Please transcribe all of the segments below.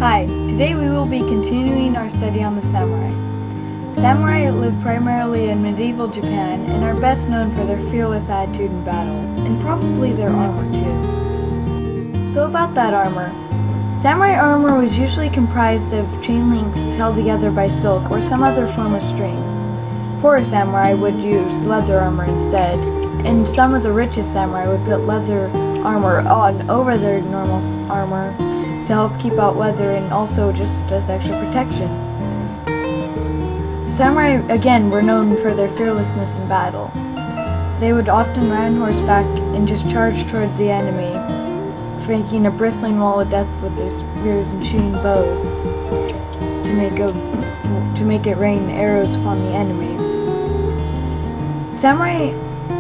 Hi, today we will be continuing our study on the samurai. Samurai lived primarily in medieval Japan and are best known for their fearless attitude in battle, and probably their armor too. So about that armor. Samurai armor was usually comprised of chain links held together by silk or some other form of string. Poorer samurai would use leather armor instead, and some of the richest samurai would put leather armor on over their normal armor to help keep out weather and also just as extra protection. Samurai, again, were known for their fearlessness in battle. They would often ride on horseback and just charge toward the enemy, making a bristling wall of death with their spears and shooting bows to make it rain arrows upon the enemy. Samurai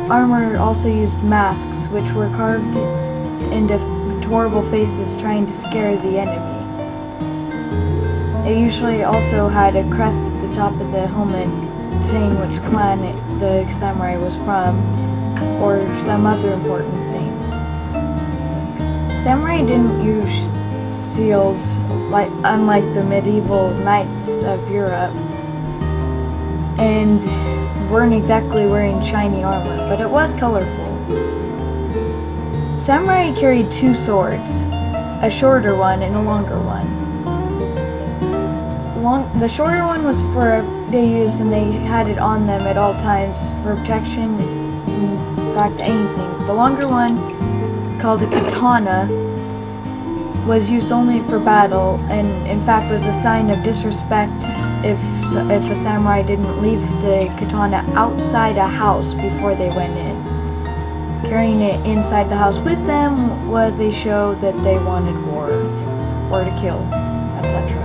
armor also used masks, which were carved into horrible faces trying to scare the enemy. It usually also had a crest at the top of the helmet saying which clan the samurai was from, or some other important thing. Samurai didn't use shields unlike the medieval knights of Europe, and weren't exactly wearing shiny armor, but it was colorful. Samurai carried two swords, a shorter one and a longer one. The shorter one was for everyday use, and they had it on them at all times for protection, in fact anything. The longer one, called a katana, was used only for battle, and in fact was a sign of disrespect if a samurai didn't leave the katana outside a house before they went in. Carrying it inside the house with them was a show that they wanted war, or to kill, etc.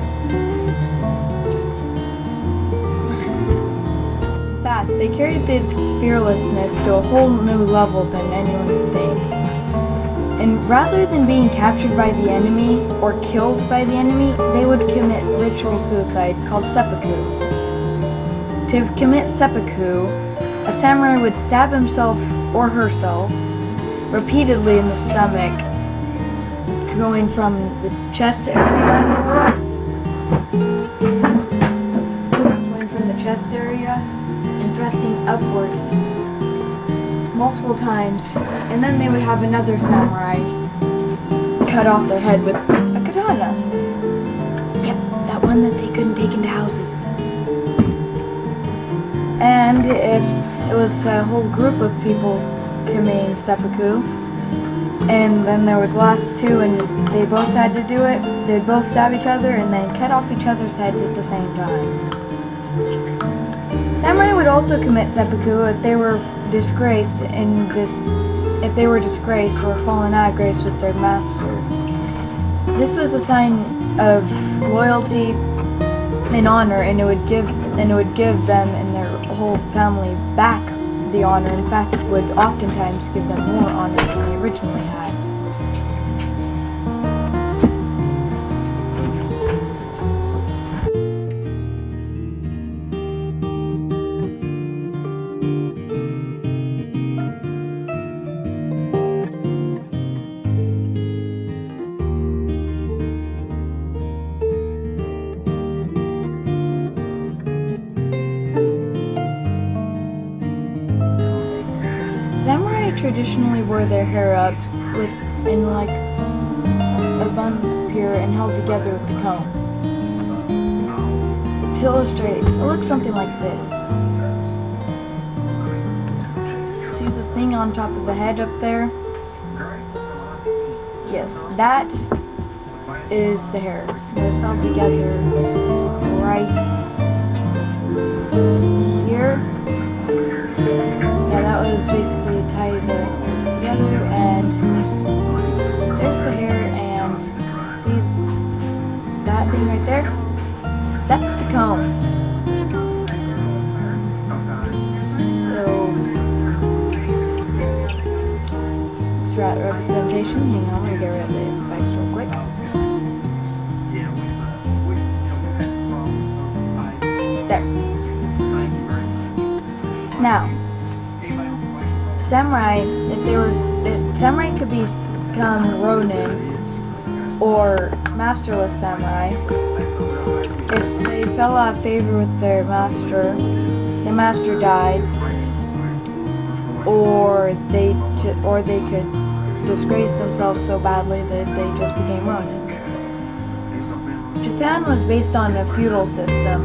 In fact, they carried this fearlessness to a whole new level than anyone would think. And rather than being captured by the enemy or killed by the enemy, they would commit ritual suicide called seppuku. To commit seppuku, a samurai would stab himself or herself repeatedly in the stomach, going from the chest area and thrusting upward multiple times, and then they would have another samurai cut off their head with a katana. Yep, that one that they couldn't take into houses. And if it was a whole group of people committing seppuku, and then there was last two and they both had to do it, they'd both stab each other and then cut off each other's heads at the same time. Samurai would also commit seppuku if they were disgraced or fallen out of grace with their master. This was a sign of loyalty and honor, and it would give them and their whole family back the honor. In fact, it would oftentimes give them more honor than they originally had. Samurai traditionally wore their hair up in like a bun up here and held together with the comb. To illustrate, it looks something like this. See the thing on top of the head up there? Yes, that is the hair. It was held together right here. Yeah, that was basically tied together, and there's the hair, and see that thing right there? That's the comb. So, it's representation. Hang on, I'm gonna get rid of the effects real quick. There. Now, samurai could become ronin, or masterless samurai. If they fell out of favor with their master died, or they could disgrace themselves so badly that they just became ronin. Japan was based on a feudal system,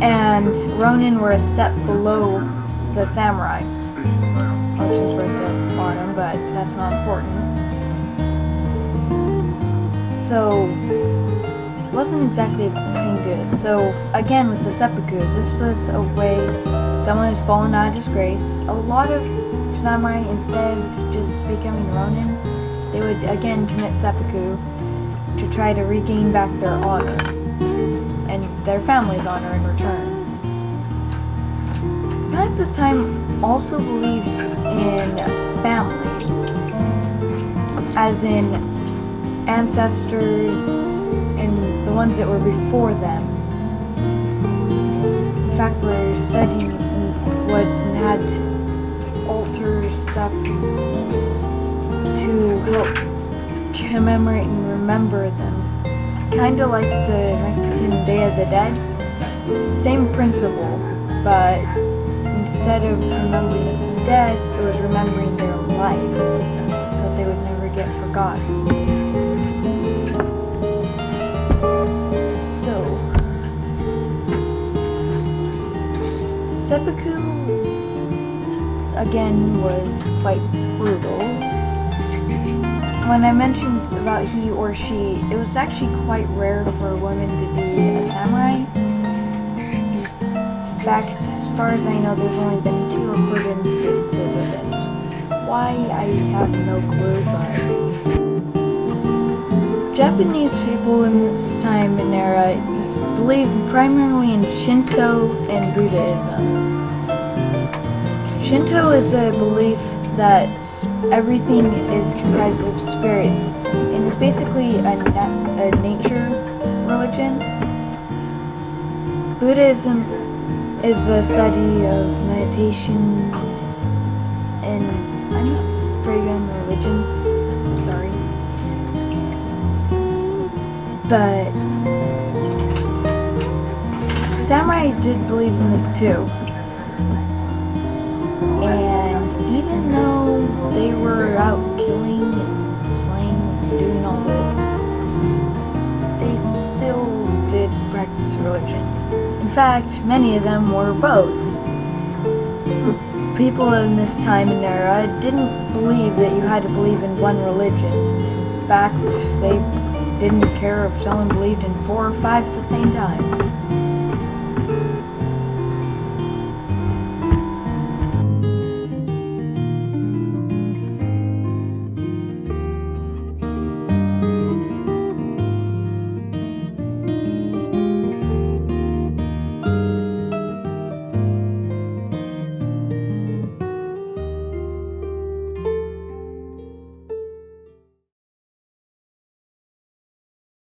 and ronin were a step below the samurai. Since we're at the bottom, but that's not important. So, it wasn't exactly the same deal. So, again, with the seppuku, this was a way someone who's fallen out of disgrace. A lot of samurai, instead of just becoming ronin, they would again commit seppuku to try to regain back their honor and their family's honor in return. At this time, also believed in family, as in ancestors and the ones that were before them. In fact, we're studying what had altar stuff to help commemorate and remember them. Kind of like the Mexican Day of the Dead. Same principle, but instead of remembering the dead, it was remembering their life, so they would never get forgotten. So, seppuku, again, was quite brutal. When I mentioned about he or she, it was actually quite rare for a woman to be a samurai. In fact, as far as I know, there's only been 2 recorded instances of this. Why, I have no clue, but Japanese people in this time and era believed primarily in Shinto and Buddhism. Shinto is a belief that everything is comprised of spirits, and is basically a nature religion. Buddhism is the study of meditation, and I'm not very good on the religions, I'm sorry. But samurai did believe in this too. And even though they were out killing and slaying and doing all this, they still did practice religion. In fact, many of them were both. People in this time and era didn't believe that you had to believe in one religion. In fact, they didn't care if someone believed in 4 or 5 at the same time.